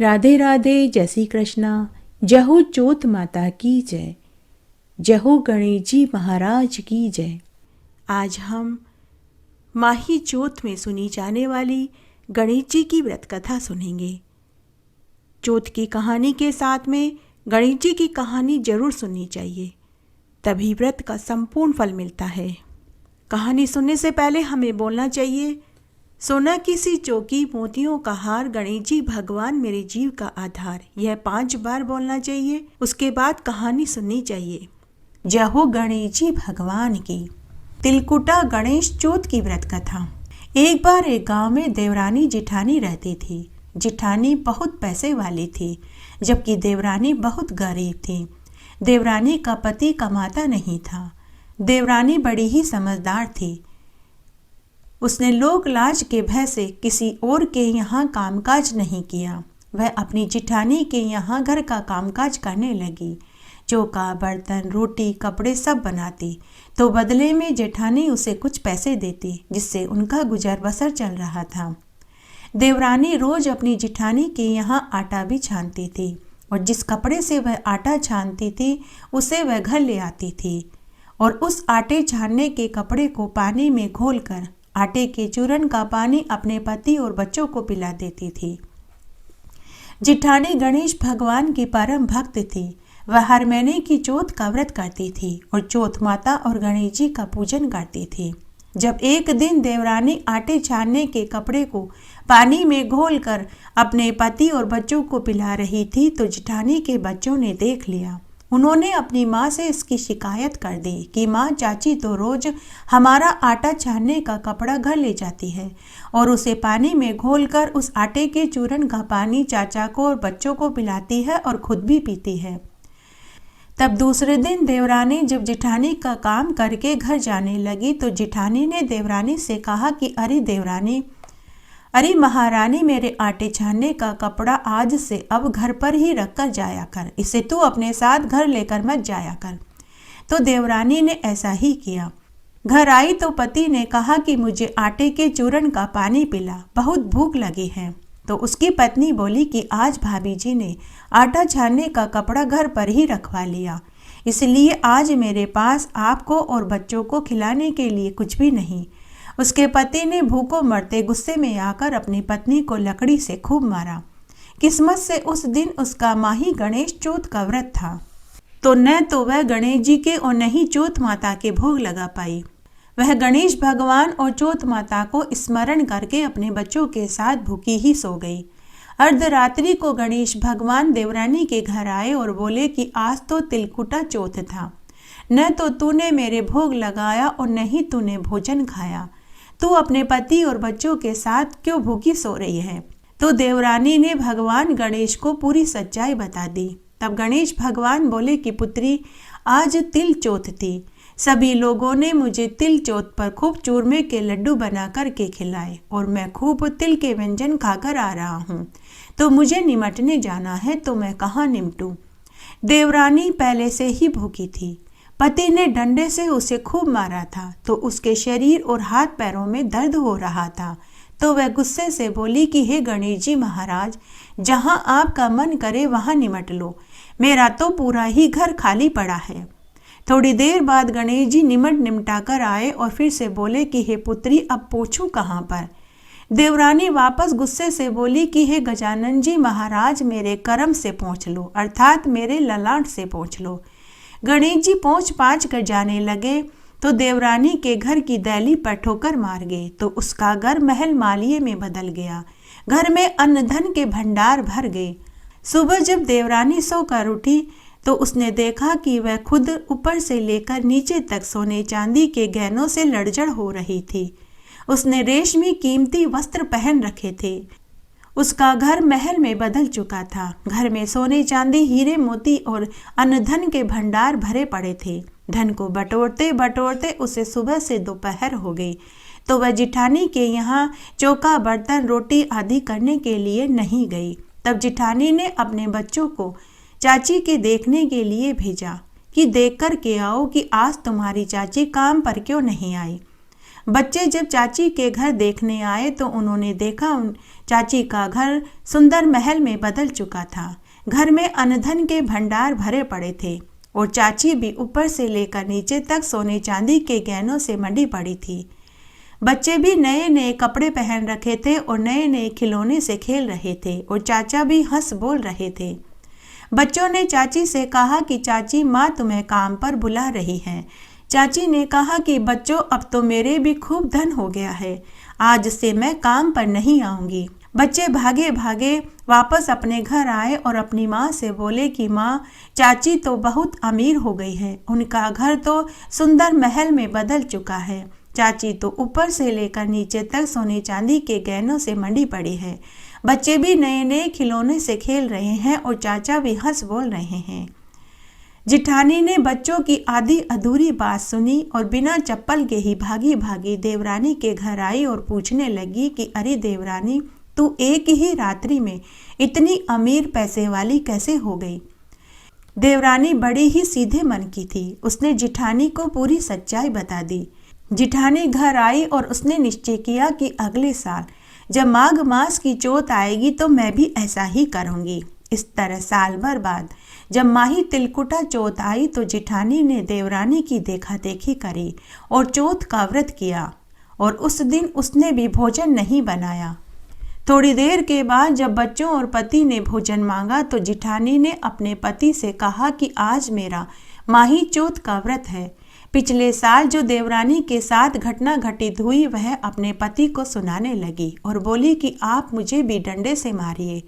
राधे राधे, जय श्री कृष्णा। जय हो चौथ माता की जय, जय हो गणेश जी महाराज की जय। आज हम माही चौथ में सुनी जाने वाली गणेश जी की व्रत कथा सुनेंगे। चौथ की कहानी के साथ में गणेश जी की कहानी जरूर सुननी चाहिए, तभी व्रत का संपूर्ण फल मिलता है। कहानी सुनने से पहले हमें बोलना चाहिए, सोना की सी चौकी, मोतियों का हार, गणेश जी भगवान मेरे जीव का आधार। यह 5 बार बोलना चाहिए। उसके बाद कहानी सुननी चाहिए। जय हो गणेश जी भगवान की। तिलकुटा गणेश चौथ की व्रत कथा। एक बार एक गांव में देवरानी जिठानी रहती थी। जिठानी बहुत पैसे वाली थी, जबकि देवरानी बहुत गरीब थी। देवरानी का पति कमाता नहीं था। देवरानी बड़ी ही समझदार थी। उसने लोक लाज के भय से किसी और के यहाँ कामकाज नहीं किया। वह अपनी जिठानी के यहाँ घर का कामकाज करने लगी। चौका, बर्तन, रोटी, कपड़े सब बनाती, तो बदले में जेठानी उसे कुछ पैसे देती, जिससे उनका गुजर बसर चल रहा था। देवरानी रोज अपनी जिठानी के यहाँ आटा भी छानती थी, और जिस कपड़े से वह आटा छानती थी उसे वह घर ले आती थी, और उस आटे छानने के कपड़े को पानी में घोलकर आटे के चूरन का पानी अपने पति और बच्चों को पिला देती थी। जिठानी गणेश भगवान की परम भक्त थी। वह हर महीने की चौथ का व्रत करती थी और चौथ माता और गणेश जी का पूजन करती थी। जब एक दिन देवरानी आटे छानने के कपड़े को पानी में घोलकर अपने पति और बच्चों को पिला रही थी, तो जिठानी के बच्चों ने देख लिया। उन्होंने अपनी माँ से इसकी शिकायत कर दी कि माँ, चाची तो रोज हमारा आटा छानने का कपड़ा घर ले जाती है और उसे पानी में घोलकर उस आटे के चूरन का पानी चाचा को और बच्चों को पिलाती है और खुद भी पीती है। तब दूसरे दिन देवरानी जब जिठानी का काम करके घर जाने लगी, तो जिठानी ने देवरानी से कहा कि अरे महारानी, मेरे आटे छानने का कपड़ा आज से अब घर पर ही रख कर जाया कर, इसे तू अपने साथ घर लेकर मत जाया कर। तो देवरानी ने ऐसा ही किया। घर आई तो पति ने कहा कि मुझे आटे के चूरन का पानी पिला, बहुत भूख लगी है। तो उसकी पत्नी बोली कि आज भाभी जी ने आटा छानने का कपड़ा घर पर ही रखवा लिया, इसलिए आज मेरे पास आपको और बच्चों को खिलाने के लिए कुछ भी नहीं। उसके पति ने भूखों मरते गुस्से में आकर अपनी पत्नी को लकड़ी से खूब मारा। किस्मत से उस दिन उसका माही गणेश चौथ का व्रत था, तो न तो वह गणेश जी के और न ही चौथ माता के भोग लगा पाई। वह गणेश भगवान और चौथ माता को स्मरण करके अपने बच्चों के साथ भूखी ही सो गई। अर्धरात्रि को गणेश भगवान देवरानी के घर आए और बोले कि आज तो तिलकुटा चौथ था, न तो तूने मेरे भोग लगाया और न ही तूने भोजन खाया। तू अपने पति और बच्चों के साथ क्यों भूखी सो रही है? तो देवरानी ने भगवान गणेश को पूरी सच्चाई बता दी। तब गणेश भगवान बोले कि पुत्री, आज तिल चौथ थी। सभी लोगों ने मुझे तिल चौथ पर खूब चूरमे के लड्डू बना कर के खिलाए और मैं खूब तिल के व्यंजन खाकर आ रहा हूँ, तो मुझे निमटने जाना है, तो मैं कहाँ निमटूं? देवरानी पहले से ही भूखी थी। पति ने डंडे से उसे खूब मारा था, तो उसके शरीर और हाथ पैरों में दर्द हो रहा था। तो वह गुस्से से बोली कि हे गणेश जी महाराज, जहाँ आपका मन करे वहाँ निमट लो, मेरा तो पूरा ही घर खाली पड़ा है। थोड़ी देर बाद गणेश जी निमटा कर आए और फिर से बोले कि हे पुत्री, अब पूछूं कहाँ पर? देवरानी वापस गुस्से से बोली कि हे गजानन जी महाराज, मेरे कर्म से पूछ लो, अर्थात मेरे ललाट से पूछ लो। गणेश जी पहुँच पाँच कर जाने लगे तो देवरानी के घर की दैली पर ठोकर मार गए, तो उसका घर महल मालिये में बदल गया। घर में अन्न धन के भंडार भर गए। सुबह जब देवरानी सोकर उठी तो उसने देखा कि वह खुद ऊपर से लेकर नीचे तक सोने चांदी के गहनों से लड़झड़ हो रही थी। उसने रेशमी कीमती वस्त्र पहन रखे थे। उसका घर महल में बदल चुका था। घर में सोने चांदी, हीरे मोती और अन्न धन के भंडार भरे पड़े थे। धन को बटोरते बटोरते उसे सुबह से दोपहर हो गई, तो वह जिठानी के यहाँ चौका, बर्तन, रोटी आदि करने के लिए नहीं गई। तब जिठानी ने अपने बच्चों को चाची के देखने के लिए भेजा कि देख कर के आओ कि आज तुम्हारी चाची काम पर क्यों नहीं आई। बच्चे जब चाची के घर देखने आए तो उन्होंने देखा चाची का घर सुंदर महल में बदल चुका था। घर में अनधन के भंडार भरे पड़े थे और चाची भी ऊपर से लेकर नीचे तक सोने चांदी के गहनों से मंडी पड़ी थी। बच्चे भी नए नए कपड़े पहन रखे थे और नए नए खिलौने से खेल रहे थे और चाचा भी हंस बोल रहे थे। बच्चों ने चाची से कहा कि चाची, माँ तुम्हें काम पर बुला रही है। चाची ने कहा कि बच्चों, अब तो मेरे भी खूब धन हो गया है, आज से मैं काम पर नहीं आऊंगी। बच्चे भागे भागे वापस अपने घर आए और अपनी माँ से बोले कि माँ, चाची तो बहुत अमीर हो गई है, उनका घर तो सुंदर महल में बदल चुका है। चाची तो ऊपर से लेकर नीचे तक सोने चांदी के गहनों से मंडी पड़ी है। बच्चे भी नए नए खिलौने से खेल रहे हैं और चाचा भी हंस बोल रहे हैं। जिठानी ने बच्चों की आधी अधूरी बात सुनी और बिना चप्पल के ही भागी भागी देवरानी के घर आई और पूछने लगी कि अरे देवरानी, तू एक ही रात्रि में इतनी अमीर पैसे वाली कैसे हो गई? देवरानी बड़ी ही सीधे मन की थी। उसने जिठानी को पूरी सच्चाई बता दी। जिठानी घर आई और उसने निश्चय किया कि अगले साल जब माघ मास की चौथ आएगी तो मैं भी ऐसा ही करूंगी। इस तरह साल भर बाद जब माही तिलकुटा चौथ आई तो जिठानी ने देवरानी की देखा देखी करी और चौथ का व्रत किया और उस दिन उसने भी भोजन नहीं बनाया। थोड़ी देर के बाद जब बच्चों और पति ने भोजन मांगा तो जिठानी ने अपने पति से कहा कि आज मेरा माही चौथ का व्रत है। पिछले साल जो देवरानी के साथ घटना घटित हुई वह अपने पति को सुनाने लगी और बोली कि आप मुझे भी डंडे से मारिए।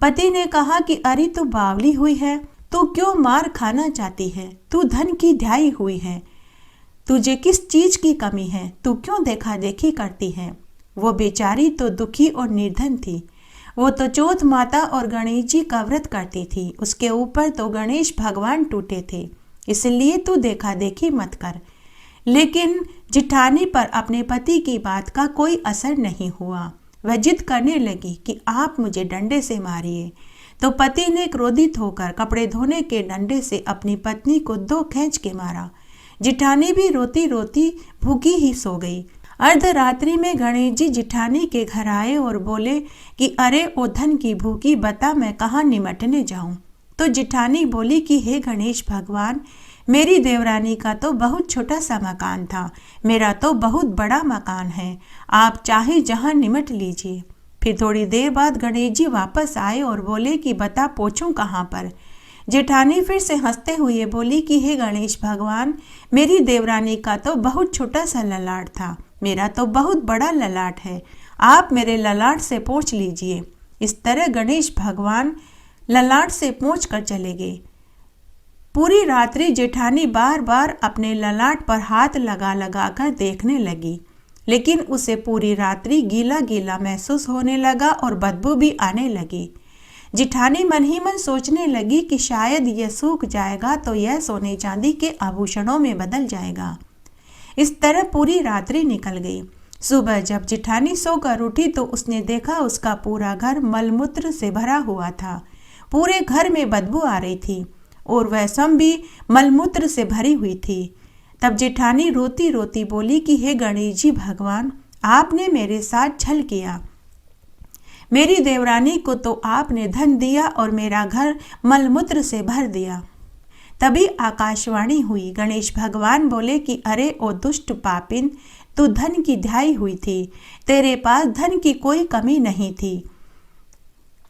पति ने कहा कि अरे तू बावली हुई है, तू क्यों मार खाना चाहती है? तू धन की ढाई हुई है, तुझे किस चीज की कमी है? तू क्यों देखा देखी करती है? वो बेचारी तो दुखी और निर्धन थी। वो तो चौथ माता और गणेश जी का व्रत करती थी। उसके ऊपर तो गणेश भगवान टूटे थे, इसलिए तू देखा देखी मत कर। लेकिन जिठानी पर अपने पति की बात का कोई असर नहीं हुआ। वह जिद करने लगी कि आप मुझे डंडे से मारिए। तो पति ने क्रोधित होकर कपड़े धोने के डंडे से अपनी पत्नी को 2 खींच के मारा। जिठानी भी रोती रोती भूखी ही सो गई। अर्धरात्रि में गणेश जी जिठानी के घर आए और बोले कि अरे ओ धन की भूखी, बता मैं कहाँ निमटने जाऊं? तो जिठानी बोली कि हे गणेश भगवान, मेरी देवरानी का तो बहुत छोटा सा मकान था, मेरा तो बहुत बड़ा मकान है, आप चाहे जहाँ निमट लीजिए। फिर थोड़ी देर बाद गणेश जी वापस आए और बोले कि बता पहुँचूं कहाँ पर? जेठानी फिर से हंसते हुए बोली कि हे गणेश भगवान, मेरी देवरानी का तो बहुत छोटा सा ललाट था, मेरा तो बहुत बड़ा ललाट है, आप मेरे ललाट से पूछ लीजिए। इस तरह गणेश भगवान ललाट से पूछ कर चले गए। पूरी रात्रि जेठानी बार बार अपने ललाट पर हाथ लगा लगा कर देखने लगी, लेकिन उसे पूरी रात्रि गीला गीला महसूस होने लगा और बदबू भी आने लगी। जिठानी मन ही मन सोचने लगी कि शायद यह सूख जाएगा तो यह सोने चांदी के आभूषणों में बदल जाएगा। इस तरह पूरी रात्रि निकल गई। सुबह जब जिठानी सोकर उठी तो उसने देखा उसका पूरा घर मलमूत्र से भरा हुआ था। पूरे घर में बदबू आ रही थी और वह स्वयं भी मलमूत्र से भरी हुई थी। तब जेठानी रोती रोती बोली कि हे गणेश जी भगवान, आपने मेरे साथ छल किया। मेरी देवरानी को तो आपने धन दिया और मेरा घर मलमूत्र से भर दिया। तभी आकाशवाणी हुई। गणेश भगवान बोले कि अरे ओ दुष्ट पापिन, तू धन की ढाई हुई थी, तेरे पास धन की कोई कमी नहीं थी,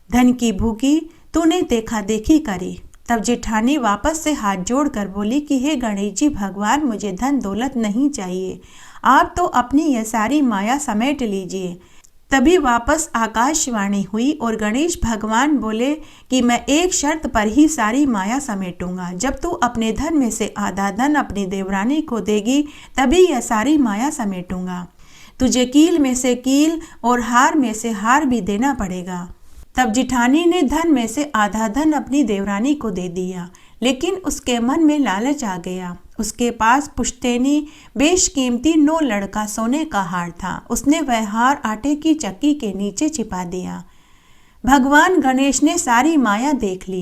धन की भूखी तूने देखा देखी करी। तब जेठानी वापस से हाथ जोड़कर बोली कि हे गणेश जी भगवान, मुझे धन दौलत नहीं चाहिए, आप तो अपनी यह सारी माया समेट लीजिए। तभी वापस आकाशवाणी हुई और गणेश भगवान बोले कि मैं एक शर्त पर ही सारी माया समेटूंगा, जब तू अपने धन में से आधा धन अपनी देवरानी को देगी तभी यह सारी माया समेटूंगा। तुझे कील में से कील और हार में से हार भी देना पड़ेगा। तब जिठानी ने धन में से आधा धन अपनी देवरानी को दे दिया, लेकिन उसके मन में लालच आ गया। उसके पास पुश्तैनी बेशकीमती 9 लड़का सोने का हार था। उसने वह हार आटे की चक्की के नीचे छिपा दिया। भगवान गणेश ने सारी माया देख ली।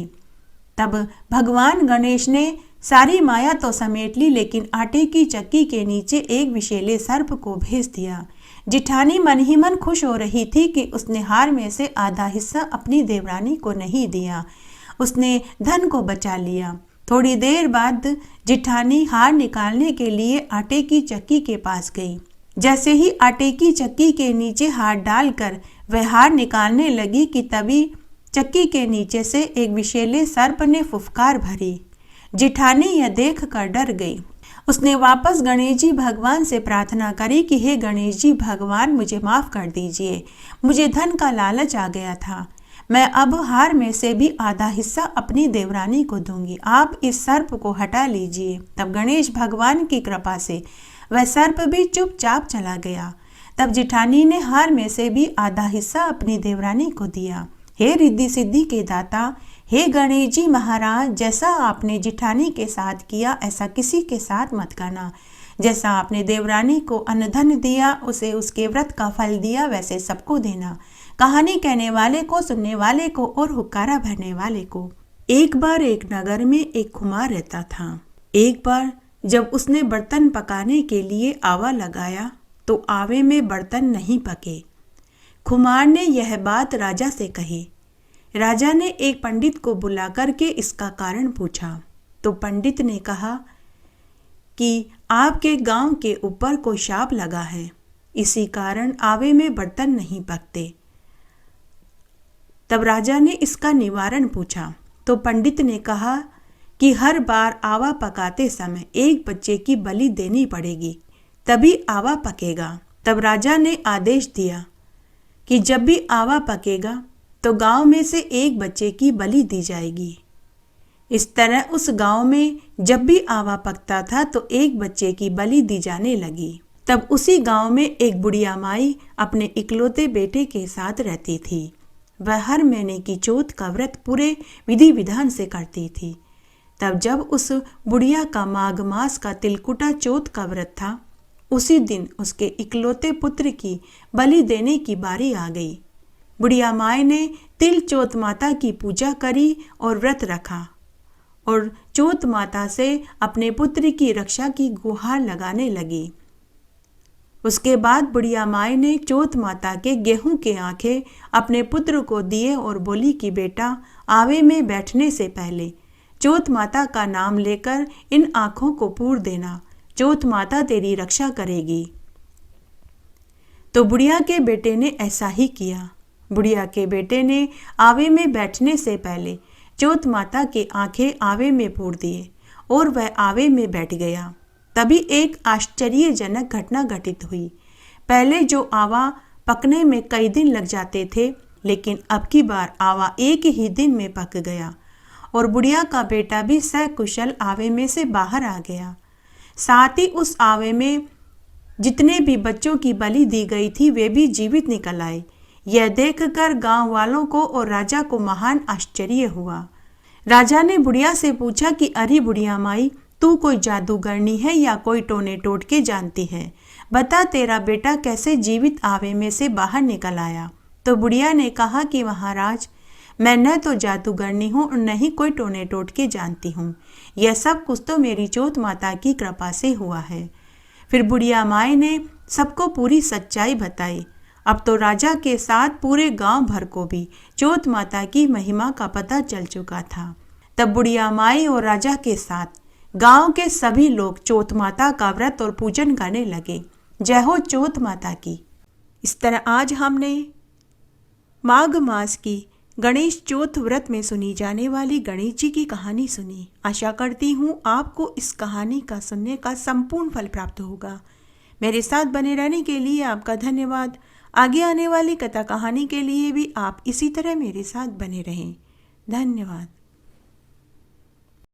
तब भगवान गणेश ने सारी माया तो समेट ली, लेकिन आटे की चक्की के नीचे एक विषैले सर्प को भेज दिया। जिठानी मन ही मन खुश हो रही थी कि उसने हार में से आधा हिस्सा अपनी देवरानी को नहीं दिया। उसने धन को बचा लिया। थोड़ी देर बाद जिठानी हार निकालने के लिए आटे की चक्की के पास गई। जैसे ही आटे की चक्की के नीचे हाथ डालकर वह हार निकालने लगी कि तभी चक्की के नीचे से एक विषैले सर्प ने फुफकार भरी। जिठानी यह देखकर डर गई। उसने वापस गणेश जी भगवान से प्रार्थना करी कि हे गणेश जी भगवान, मुझे माफ़ कर दीजिए, मुझे धन का लालच आ गया था। मैं अब हार में से भी आधा हिस्सा अपनी देवरानी को दूंगी। आप इस सर्प को हटा लीजिए। तब गणेश भगवान की कृपा से वह सर्प भी चुपचाप चला गया। तब जिठानी ने हार में से भी आधा हिस्सा अपनी देवरानी को दिया। हे रिद्धि सिद्धि के दाता, हे गणेश जी महाराज, जैसा आपने जिठानी के साथ किया ऐसा किसी के साथ मत करना। जैसा आपने देवरानी को अन्न धन दिया, उसे उसके व्रत का फल दिया, वैसे सबको देना। कहानी कहने वाले को, सुनने वाले को और हुक्कारा भरने वाले को। एक बार एक नगर में एक खुमार रहता था। एक बार जब उसने बर्तन पकाने के लिए आवा लगाया तो आवे में बर्तन नहीं पके। खुमार ने यह बात राजा से कही। राजा ने एक पंडित को बुला करके इसका कारण पूछा। तो पंडित ने कहा कि आपके गांव के ऊपर कोई शाप लगा है, इसी कारण आवे में बर्तन नहीं पकते। तब राजा ने इसका निवारण पूछा। तो पंडित ने कहा कि हर बार आवा पकाते समय एक बच्चे की बलि देनी पड़ेगी, तभी आवा पकेगा। तब राजा ने आदेश दिया कि जब भी आवा पकेगा तो गांव में से एक बच्चे की बलि दी जाएगी। इस तरह उस गांव में जब भी आवा पकता था तो एक बच्चे की बलि दी जाने लगी। तब उसी गांव में एक बुढ़िया माई अपने इकलौते बेटे के साथ रहती थी। वह हर महीने की चौथ का व्रत पूरे विधि विधान से करती थी। तब जब उस बुढ़िया का माघ मास का तिलकुटा चौथ का व्रत था, उसी दिन उसके इकलौते पुत्र की बलि देने की बारी आ गई। बुढ़िया माई ने तिल चौथ माता की पूजा करी और व्रत रखा और चौथ माता से अपने पुत्र की रक्षा की गुहार लगाने लगी। उसके बाद बुढ़िया माई ने चौथ माता के गेहूं के आंखें अपने पुत्र को दिए और बोली कि बेटा, आवे में बैठने से पहले चौथ माता का नाम लेकर इन आंखों को पूर देना, चौथ माता तेरी रक्षा करेगी। तो बुढ़िया के बेटे ने ऐसा ही किया। बुढ़िया के बेटे ने आवे में बैठने से पहले चौथ माता के आंखें आवे में पूर दिए और वह आवे में बैठ गया। तभी एक आश्चर्यजनक घटना घटित हुई। पहले जो आवा पकने में कई दिन लग जाते थे, लेकिन अब की बार आवा एक ही दिन में पक गया और बुढ़िया का बेटा भी सकुशल आवे में से बाहर आ गया। साथ ही उस आवे में जितने भी बच्चों की बलि दी गई थी वे भी जीवित निकल आए। यह देखकर गांव वालों को और राजा को महान आश्चर्य हुआ। राजा ने बुढ़िया से पूछा कि अरे बुढ़िया माई, तू कोई जादूगरनी है या कोई टोने टोटके जानती है? बता, तेरा बेटा कैसे जीवित आवे में से बाहर निकल आया? तो बुढ़िया ने कहा कि महाराज, मैं न तो जादूगरनी हूँ और न ही कोई टोने टोटके जानती हूँ। यह सब कुछ तो मेरी चौथ माता की कृपा से हुआ है। फिर बुढ़िया माई ने सबको पूरी सच्चाई बताई। अब तो राजा के साथ पूरे गांव भर को भी चौथ माता की महिमा का पता चल चुका था। तब बुढ़िया माई और राजा के साथ गांव के सभी लोग चौथ माता का व्रत और पूजन करने लगे। जय हो चौथ माता की। इस तरह आज हमने माघ मास की गणेश चौथ व्रत में सुनी जाने वाली गणेश जी की कहानी सुनी। आशा करती हूँ आपको इस कहानी का सुनने का संपूर्ण फल प्राप्त होगा। मेरे साथ बने रहने के लिए आपका धन्यवाद। आगे आने वाली कथा कहानी के लिए भी आप इसी तरह मेरे साथ बने रहें। धन्यवाद।